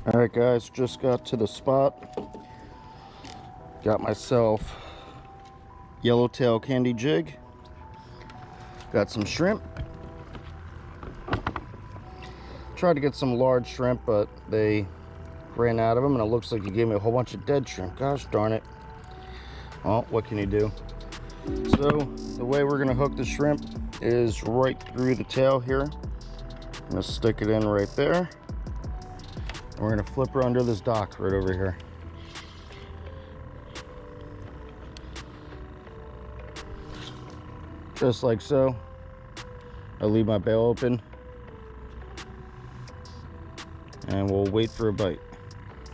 All right, guys, just got to the spot. Got myself yellowtail candy jig. Got some shrimp. Tried to get some large shrimp, but they ran out of them, and it looks like he gave me a whole bunch of dead shrimp. Gosh darn it. Well, what can you do? So the way we're gonna hook the shrimp is right through the tail here. I'm gonna stick it in right there. And we're gonna flip her under this dock right over here. Just like so. I'll leave my bail open and we'll wait for a bite.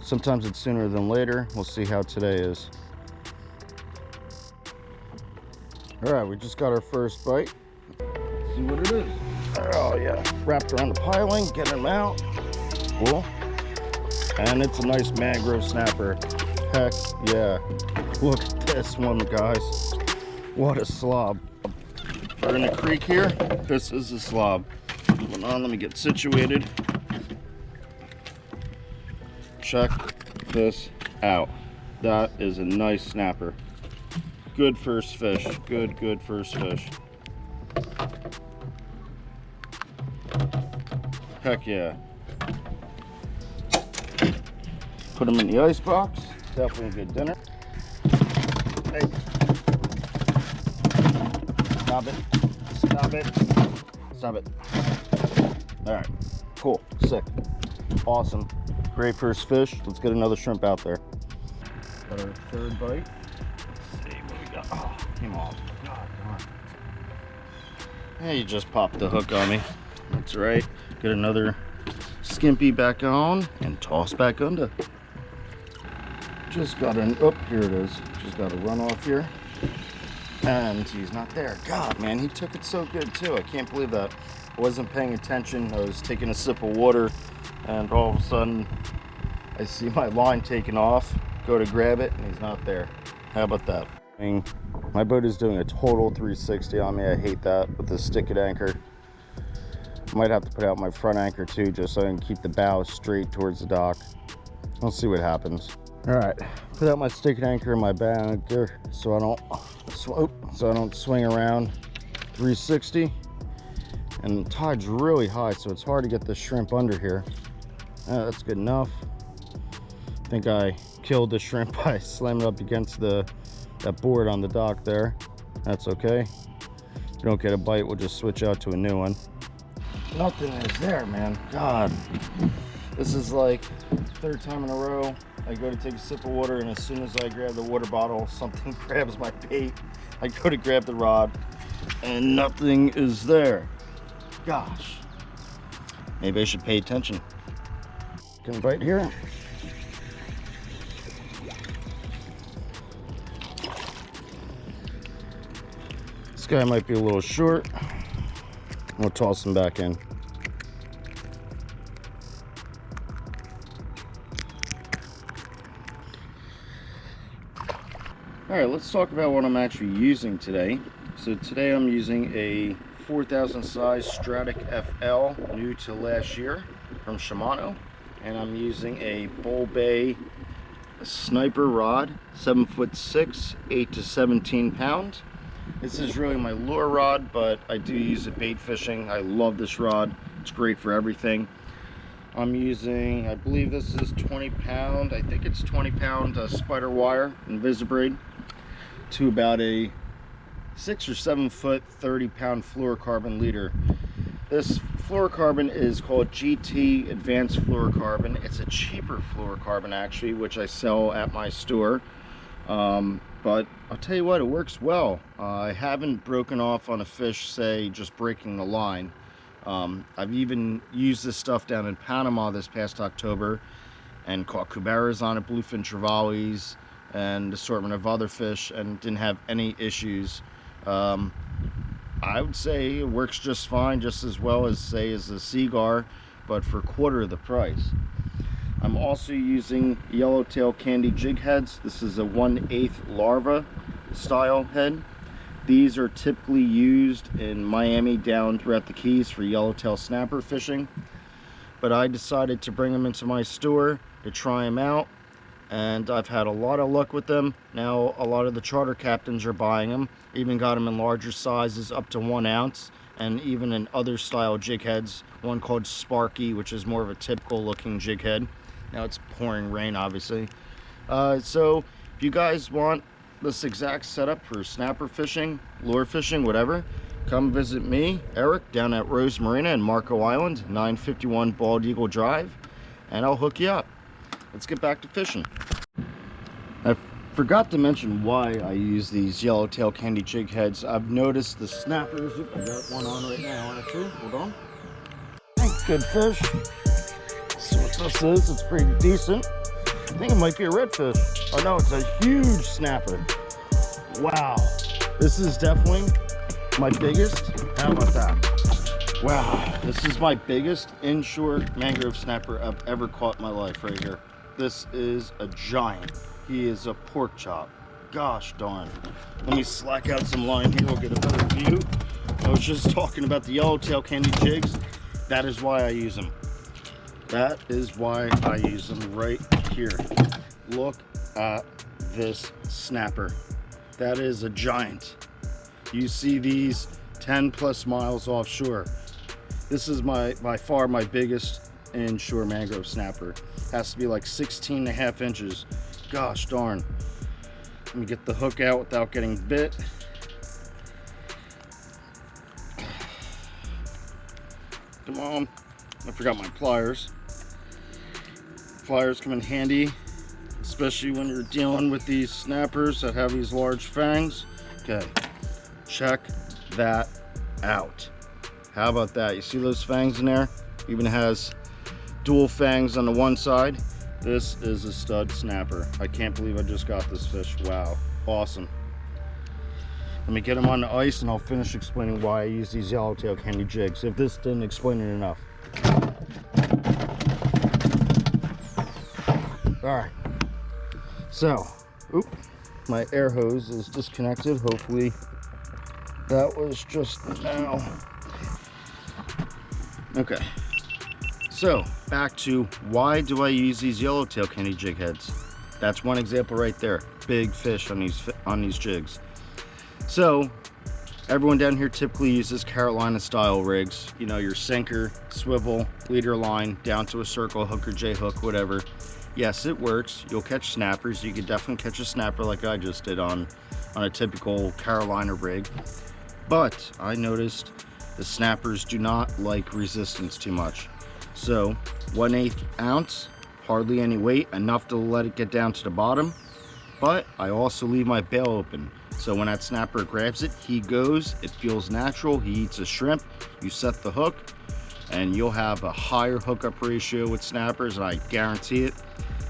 Sometimes it's sooner than later. We'll see how today is. All right, we just got our first bite. Let's see what it is. Oh yeah, wrapped around the piling, getting them out. Cool. And it's a nice mangrove snapper. Heck yeah. Look at this one, guys. What a slob. We're in a creek here. This is a slob. Hold on, let me get situated. Check this out. That is a nice snapper. Good first fish. Good first fish. Heck yeah. Put them in the ice box. Definitely a good dinner. Hey. Stop it. Stop it. Stop it. All right. Cool. Sick. Awesome. Great first fish. Let's get another shrimp out there. Got our third bite. Let's see what we got. Oh, came off. God darn. Yeah, you just popped the hook on me. That's right. Get another skimpy back on and toss back under. Just got an, oh, here it is. Just got a run off here. And he's not there. God, man, he took it so good too. I can't believe that. I wasn't paying attention. I was taking a sip of water, and all of a sudden, I see my line taking off. Go to grab it, and he's not there. How about that? I mean, my boat is doing a total 360 on me. I hate that with the stick-it anchor. Might have to put out my front anchor too, just so I can keep the bow straight towards the dock. We'll see what happens. All right, put out my stick-it anchor and my bow anchor so I don't swing around 360. And the tide's really high, so it's hard to get the shrimp under here. That's good enough. I think I killed the shrimp by slamming up against that board on the dock there. That's okay. If you don't get a bite, we'll just switch out to a new one. Nothing is there, man. God, this is like third time in a row. I go to take a sip of water, and as soon as I grab the water bottle, something grabs my bait. I go to grab the rod, and nothing is there. Gosh, maybe I should pay attention. Can bite here. This guy might be a little short. We'll toss him back in. All right, let's talk about what I'm actually using today. So today I'm using a 4,000 size Stratic FL, new to last year, from Shimano. And I'm using a Bull Bay sniper rod, 7'6", 8 to 17 pounds. This is really my lure rod, but I do use it bait fishing. I love this rod. It's great for everything. I'm using, I believe this is 20 pound, I think it's 20 pound spider wire Invisibraid to about a 6 or 7 foot 30 pound fluorocarbon leader. This fluorocarbon is called GT Advanced Fluorocarbon. It's a cheaper fluorocarbon actually, which I sell at my store. But I'll tell you what, it works well. I haven't broken off on a fish, say, just breaking the line. I've even used this stuff down in Panama this past October and caught cubaras on it, bluefin trevallies, and assortment of other fish, and didn't have any issues. I would say it works just fine, just as well as, say, as a Seaguar, but for a quarter of the price. I'm also using yellowtail candy jig heads. This is a 1/8 larva style head. These are typically used in Miami down throughout the Keys for yellowtail snapper fishing. but I decided to bring them into my store to try them out, and I've had a lot of luck with them. Now a lot of the charter captains are buying them, even got them in larger sizes up to 1 ounce, and even in other style jig heads, one called Sparky, which is more of a typical looking jig head. Now it's pouring rain, obviously. So if you guys want this exact setup for snapper fishing, lure fishing, whatever, come visit me, Eric, down at Rose Marina in Marco Island, 951 Bald Eagle Drive, and I'll hook you up. Let's get back to fishing. I forgot to mention why I use these yellowtail candy jig heads. I've noticed the snappers. Oop, I got one on right now, actually. Hold on. Good fish. Let's see what this is. It's pretty decent. I think it might be a redfish. Oh no, it's a huge snapper. Wow. This is definitely my biggest. How about that? Wow. This is my biggest inshore mangrove snapper I've ever caught in my life right here. This is a giant. He is a pork chop. Gosh darn. Let me slack out some line here. We'll get a better view. I was just talking about the yellowtail candy jigs. That is why I use them. That is why I use them right here. Look at this snapper. That is a giant. You see these 10 plus miles offshore. This is by far my biggest inshore mangrove snapper. Has to be like 16.5 inches. Gosh darn. Let me get the hook out without getting bit. Come on. I forgot my pliers. Pliers come in handy, especially when you're dealing with these snappers that have these large fangs. Okay, check that out. How about that? You see those fangs in there? Even has dual fangs on the one side. This is a stud snapper. I can't believe I just got this fish. Wow, awesome. Let me get him on the ice and I'll finish explaining why I use these yellowtail candy jigs, if this didn't explain it enough. Alright, so, oop, my air hose is disconnected. Hopefully that was just now. Okay, so back to why do I use these yellowtail candy jig heads. That's one example right there. Big fish on these jigs. So everyone down here typically uses Carolina style rigs. You know, your sinker, swivel, leader line, down to a circle, hook or J hook, whatever. Yes, it works. You'll catch snappers. You could definitely catch a snapper like I just did on a typical Carolina rig. But I noticed the snappers do not like resistance too much. So 1/8 ounce, hardly any weight, enough to let it get down to the bottom. But I also leave my bail open. So when that snapper grabs it, he goes, it feels natural, he eats a shrimp, you set the hook, and you'll have a higher hookup ratio with snappers, and I guarantee it.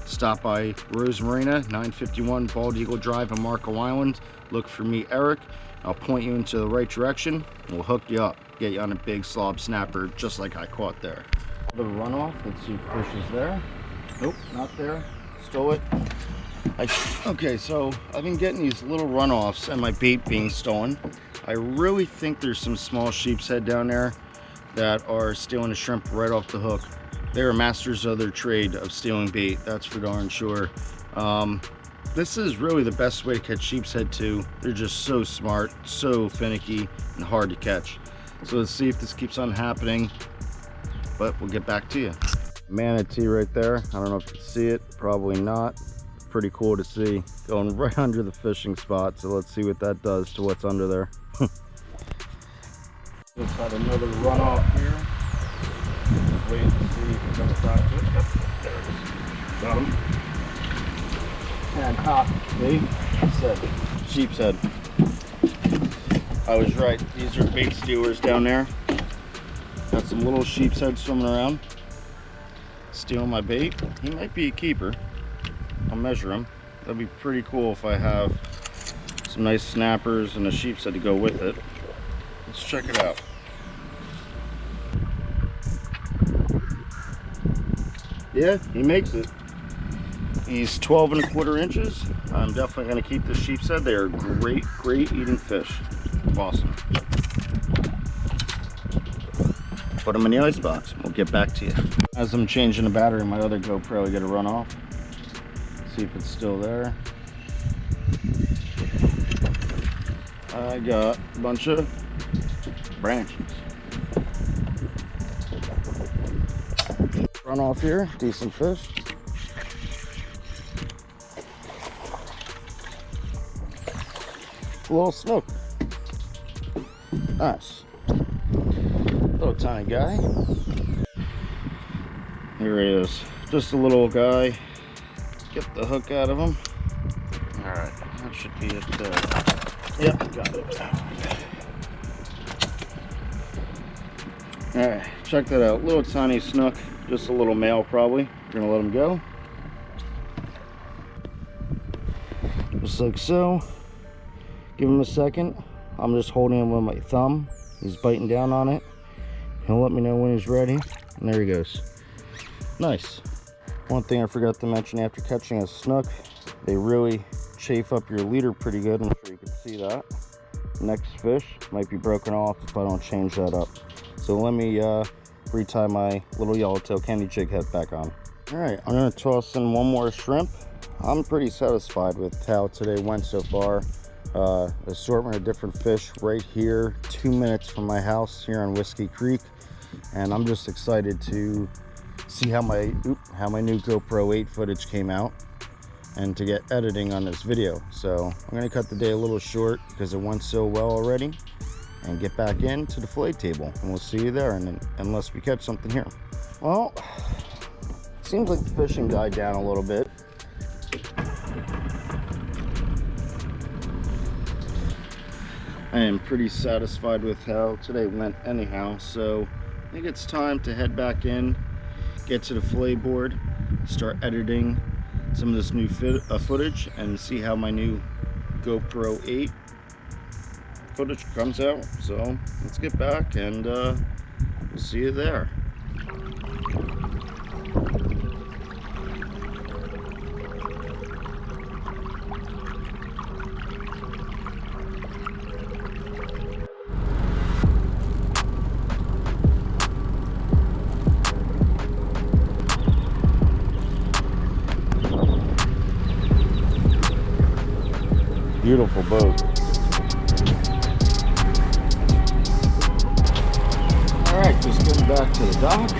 Stop by Rose Marina, 951 Bald Eagle Drive in Marco Island. Look for me, Eric. I'll point you into the right direction, and we'll hook you up, get you on a big slob snapper, just like I caught there. The runoff, let's see if fish is there. Nope, not there, stole it. Okay, so I've been getting these little runoffs and my bait being stolen. I really think there's some small sheepshead down there that are stealing the shrimp right off the hook. They are masters of their trade of stealing bait, that's for darn sure. This is really the best way to catch sheepshead too. They're just so smart, so finicky, and hard to catch. So let's see if this keeps on happening, but we'll get back to you. Manatee right there. I don't know if you can see it, probably not. Pretty cool to see, going right under the fishing spot. So let's see what that does to what's under there. Just had another runoff here. Just waiting to see if it comes back to it. Yep, there it is. Got him. And see, I said sheepshead. I was right. These are bait stealers down there. Got some little sheepshead swimming around, stealing my bait. He might be a keeper. I'll measure him. That'd be pretty cool if I have some nice snappers and a sheepshead to go with it. Let's check it out. Yeah, he makes it. He's 12 1/4 inches. I'm definitely going to keep the sheepshead. They are great eating fish. Awesome. put them in the ice box. We'll get back to you. As I'm changing the battery in my other GoPro, I gotta run off. See if it's still there. I got a bunch of branches. Run off here, decent fish. A little snook. Nice. Little tiny guy. Here he is. Just a little guy. Get the hook out of him. Alright, that should be it there. Yep, got it. Alright, check that out. Little tiny snook. Just a little male probably. We're gonna let him go. Just like so. Give him a second. I'm just holding him with my thumb. He's biting down on it. He'll let me know when he's ready. And there he goes. Nice. One thing I forgot to mention after catching a snook, they really chafe up your leader pretty good. I'm sure you can see that. Next fish might be broken off if I don't change that up. So let me retie my little yellowtail candy jig head back on. Alright, I'm going to toss in one more shrimp. I'm pretty satisfied with how today went so far. Assortment of different fish right here, 2 minutes from my house here on Whiskey Creek, and I'm just excited to see how my new GoPro 8 footage came out and to get editing on this video. So I'm going to cut the day a little short because it went so well already, and get back into the fillet table, and we'll see you there, and unless we catch something here. Well, seems like the fishing died down a little bit. I am pretty satisfied with how today went anyhow, so I think it's time to head back in, get to the fillet board, start editing some of this new footage, and see how my new GoPro 8 footage comes out. So let's get back, and we'll see you there. Beautiful boat. Alright, just getting back to the dock.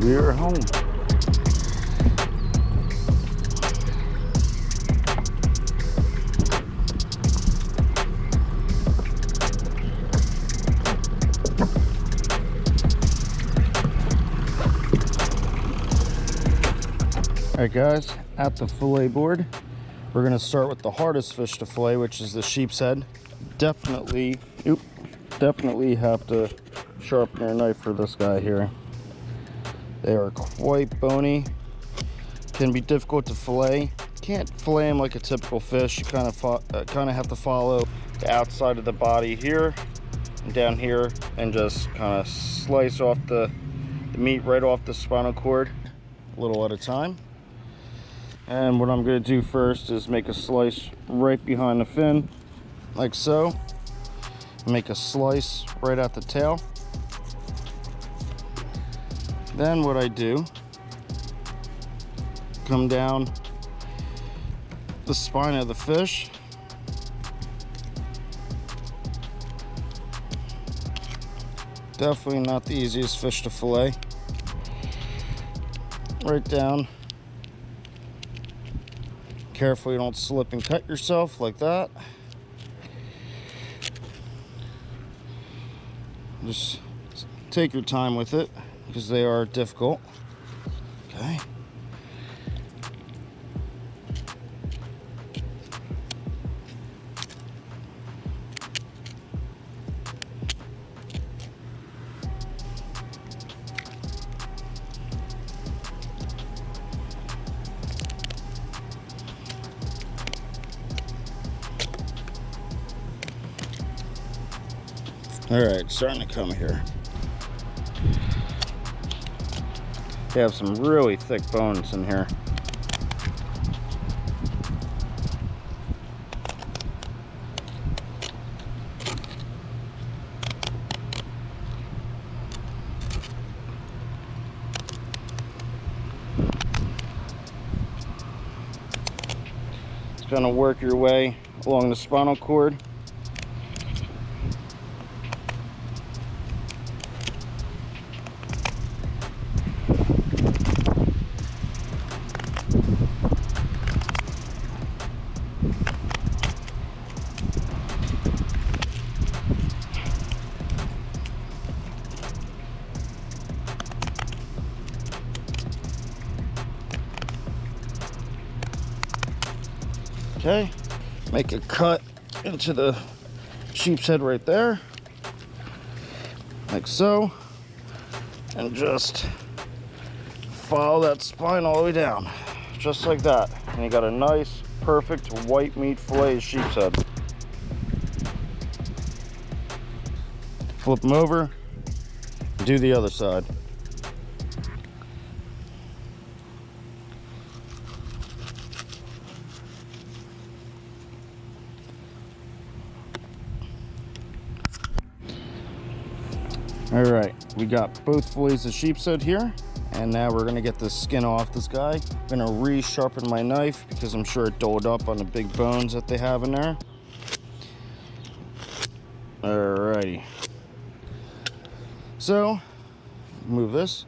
We're home. Alright guys, at the fillet board, we're going to start with the hardest fish to fillet, which is the sheepshead. Definitely have to sharpen your knife for this guy here. They are quite bony, can be difficult to fillet. Can't fillet them like a typical fish. You kind of have to follow the outside of the body here and down here, and just kind of slice off the meat right off the spinal cord, a little at a time. And what I'm going to do first is make a slice right behind the fin, like so. Make a slice right at the tail. Then what I do, come down the spine of the fish, definitely not the easiest fish to fillet. Right down. Carefully, don't slip and cut yourself like that. Just take your time with it, because they are difficult. Okay. All right, starting to come here. They have some really thick bones in here. It's going to work your way along the spinal cord. Okay, make a cut into the sheep's head right there, like so, and just follow that spine all the way down, just like that. And you got a nice, perfect white meat fillet of sheep's head. Flip them over, do the other side. All right, we got both fillets of sheep's head here, and now we're gonna get the skin off this guy. I'm gonna re-sharpen my knife because I'm sure it dulled up on the big bones that they have in there. Alrighty. So, move this.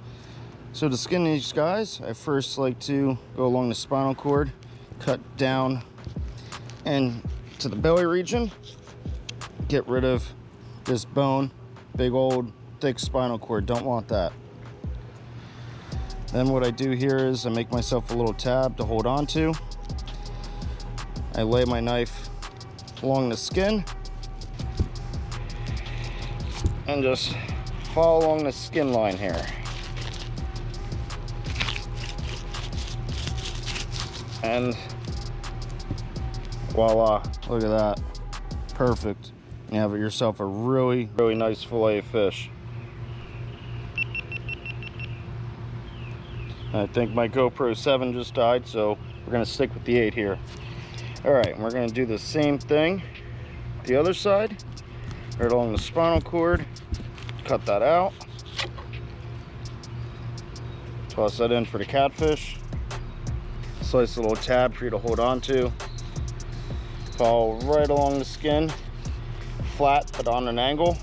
So to skin these guys, I first like to go along the spinal cord, cut down and to the belly region, get rid of this bone, big old thick spinal cord, don't want that. Then what I do here is I make myself a little tab to hold on to. I lay my knife along the skin and just follow along the skin line here. And voila, look at that, perfect. You have yourself a really nice fillet of fish. I think my GoPro 7 just died, so we're gonna stick with the 8 here. All right, we're gonna do the same thing the other side, right along the spinal cord, cut that out, toss that in for the catfish, slice a little tab for you to hold on to, follow right along the skin, flat but on an angle,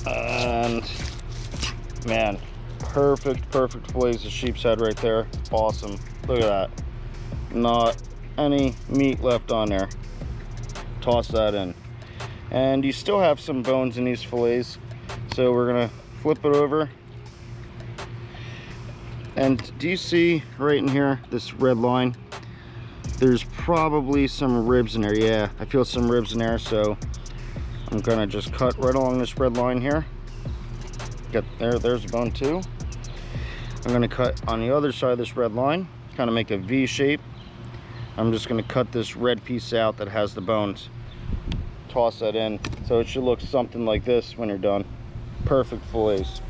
and man, perfect fillets of sheep's head right there. Awesome, look at that, not any meat left on there. Toss that in, and you still have some bones in these fillets, so we're gonna flip it over. And do you see right in here this red line? There's probably some ribs in there. Yeah, I feel some ribs in there, so I'm gonna just cut right along this red line here. Get there's a bone too. I'm gonna cut on the other side of this red line, kind of make a V shape. I'm just gonna cut this red piece out that has the bones. Toss that in, so it should look something like this when you're done. Perfect fillets.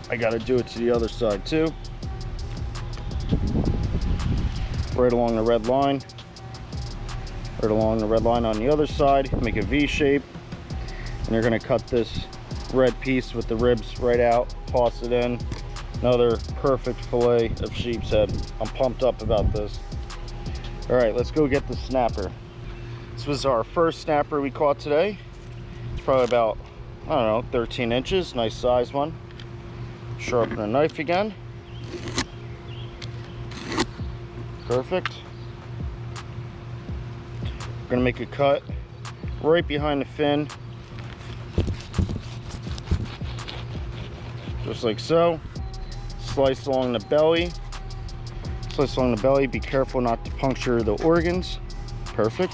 I gotta do it to the other side too. Right along the red line. Right along the red line on the other side, make a V shape. And you're gonna cut this red piece with the ribs right out, toss it in. Another perfect fillet of sheep's head. I'm pumped up about this. All right, let's go get the snapper. This was our first snapper we caught today. It's probably about, I don't know, 13 inches, nice size one. Sharpen the knife again. Perfect. We're gonna make a cut right behind the fin, just like so. slice along the belly. Slice along the belly. Be careful not to puncture the organs. Perfect.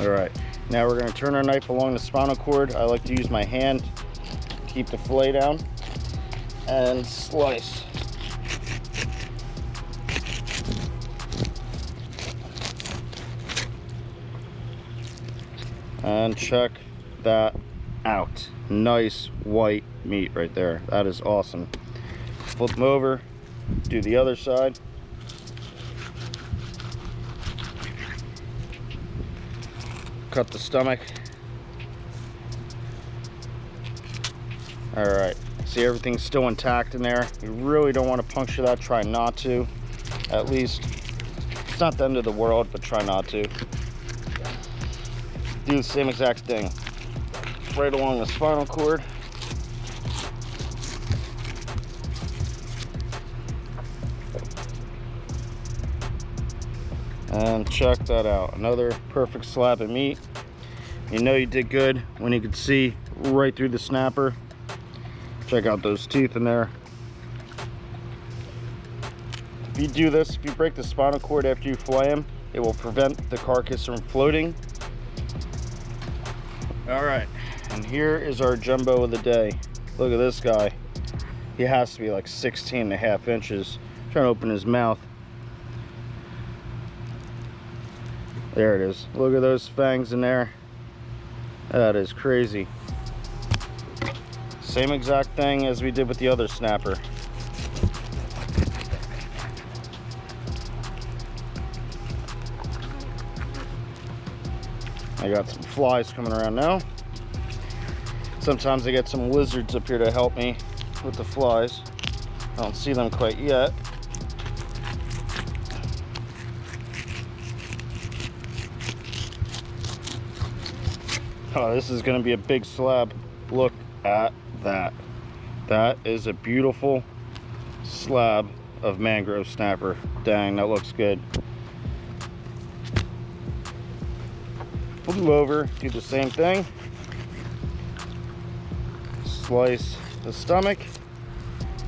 All right, now we're going to turn our knife along the spinal cord. I like to use my hand to keep the fillet down and slice. And check that out. Nice white meat right there. That is awesome. Flip them over, do the other side. Cut the stomach. All right, see, everything's still intact in there. You really don't want to puncture that. Try not to. At least, it's not the end of the world, but try not to. Do the same exact thing right along the spinal cord. And check that out. Another perfect slab of meat. You know you did good when you could see right through the snapper. Check out those teeth in there. If you do this, if you break the spinal cord after you fillet them, it will prevent the carcass from floating. All right, and here is our jumbo of the day. Look at this guy. He has to be like 16.5 inches. I'm trying to open his mouth. There it is. Look at those fangs in there. That is crazy. Same exact thing as we did with the other snapper. I got some flies coming around now. Sometimes I get some lizards up here to help me with the flies. I don't see them quite yet. Oh, this is going to be a big slab. Look at that. That is a beautiful slab of mangrove snapper. Dang, that looks good. Flip them over, do the same thing. Slice the stomach,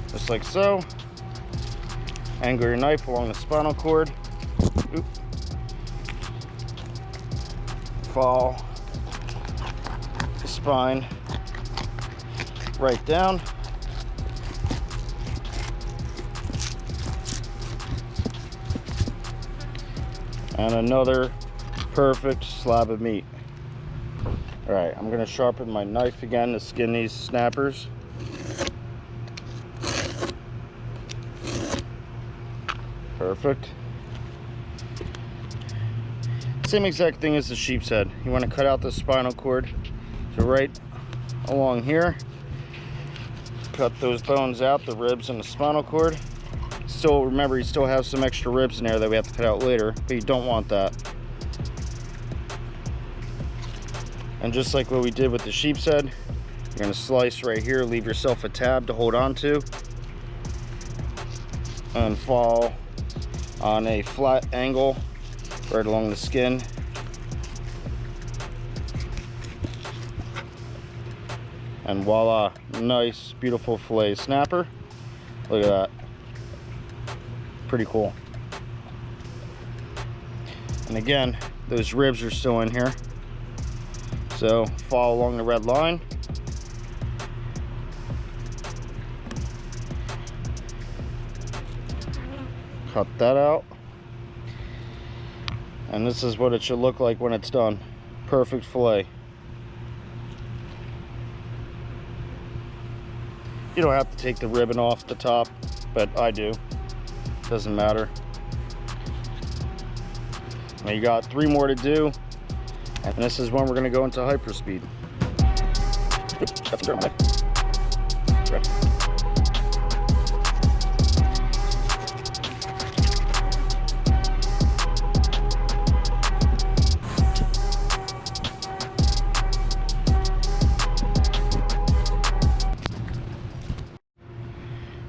just like so. Angle your knife along the spinal cord. Oop. Follow the spine right down. And another perfect slab of meat. All right, I'm gonna sharpen my knife again to skin these snappers. Perfect. Same exact thing as the sheep's head. You want to cut out the spinal cord. So right along here, cut those bones out, the ribs and the spinal cord. Still, remember, you still have some extra ribs in there that we have to cut out later, but you don't want that. And just like what we did with the sheep's head, you're going to slice right here, leave yourself a tab to hold on to, and fall on a flat angle right along the skin. And voila, nice, beautiful fillet snapper. Look at that. Pretty cool. And again, those ribs are still in here. So follow along the red line. Cut that out. And this is what it should look like when it's done. Perfect fillet. You don't have to take the ribbon off the top, but I do. Doesn't matter. Now you got 3 more to do. And this is when we're going to go into hyperspeed. That's good. Right.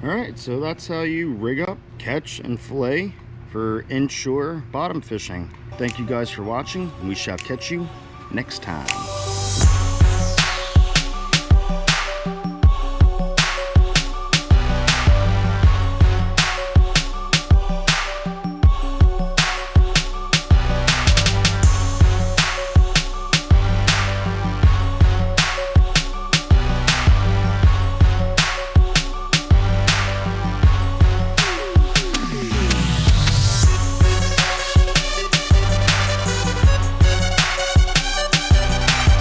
Alright, so that's how you rig up, catch, and fillet for inshore bottom fishing. Thank you guys for watching, and we shall catch you next time.